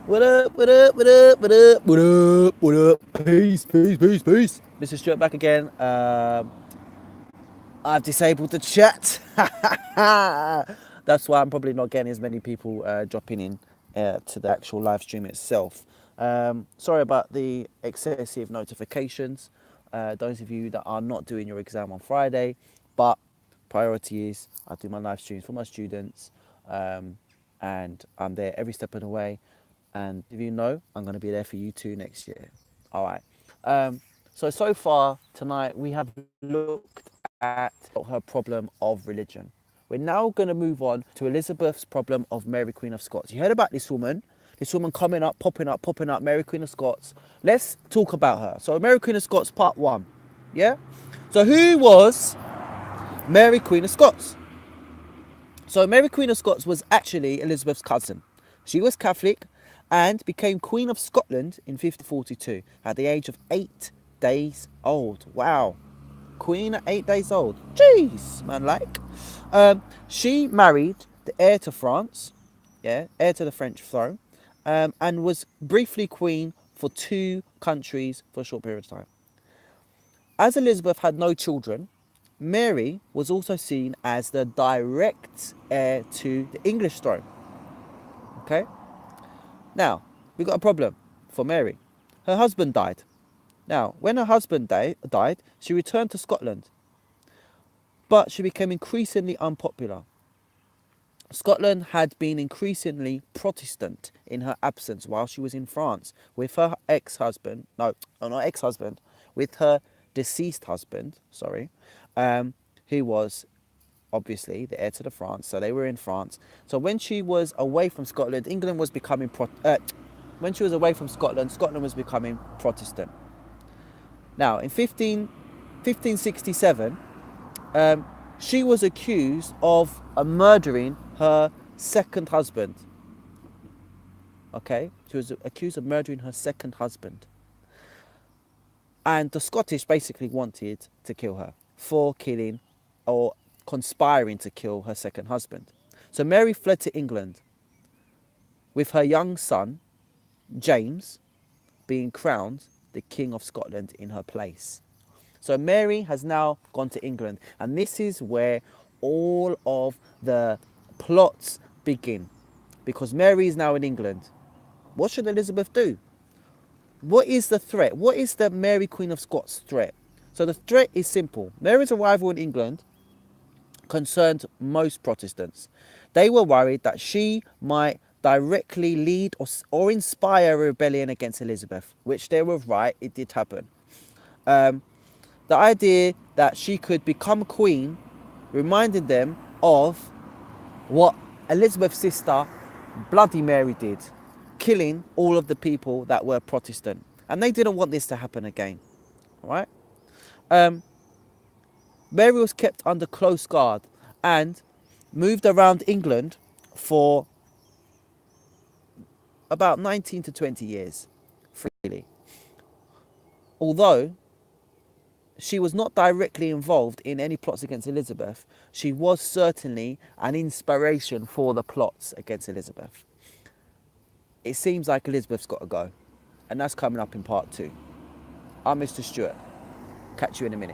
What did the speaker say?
What up, what up, what up, what up, what up, what up? Peace, peace, peace, peace. Mr. Stuart back again. I've disabled the chat. That's why I'm probably not getting as many people dropping in to the actual live stream itself. Sorry about the excessive notifications. Those of you that are not doing your exam on Friday, but priority is I do my live streams for my students, and I'm there every step of the way. And if you know, I'm going to be there for you too next year. All right. So far tonight we have looked at her problem of religion. We're now going to move on to Elizabeth's problem of Mary Queen of Scots. You heard about this woman coming up, popping up, Mary Queen of Scots. Let's talk about her. So Mary Queen of Scots, part one. Yeah? So who was Mary Queen of Scots? So Mary Queen of Scots was actually Elizabeth's cousin. She was Catholic and became Queen of Scotland in 1542 at the age of 8 days old. Wow. Queen at 8 days old. Jeez, man, like. She married the heir to France, yeah, heir to the French throne, and was briefly queen for two countries for a short period of time. As Elizabeth had no children, Mary was also seen as the direct heir to the English throne. Okay? Now, we got a problem for Mary. Her husband died. Now, when her husband died, she returned to Scotland, but she became increasingly unpopular. Scotland had been increasingly Protestant in her absence while she was in France with her ex-husband, no, not ex-husband, with her deceased husband, sorry, who was obviously the heir to the France, so they were in France. So when she was away from Scotland, England was becoming, when she was away from Scotland, Scotland was becoming Protestant. Now, in 1567, she was accused of murdering her second husband. Okay? She was accused of murdering her second husband. And the Scottish basically wanted to kill her for killing or conspiring to kill her second husband. So Mary fled to England with her young son, James, being crowned the King of Scotland in her place. So Mary has now gone to England, and this is where all of the plots begin, because Mary is now in England. What should Elizabeth do? What is the threat? What is the Mary Queen of Scots threat? So the threat is simple. Mary's arrival in England concerned most Protestants. They were worried that she might directly lead or inspire a rebellion against Elizabeth, which they were right, it did happen. The idea that she could become queen reminded them of what Elizabeth's sister, Bloody Mary, did, killing all of the people that were Protestant. And they didn't want this to happen again, right? Mary was kept under close guard and moved around England for about 19 to 20 years, freely. Although she was not directly involved in any plots against Elizabeth, she was certainly an inspiration for the plots against Elizabeth. It seems like Elizabeth's got to go, and that's coming up in part two. I'm Mr. Stuart. Catch you in a minute.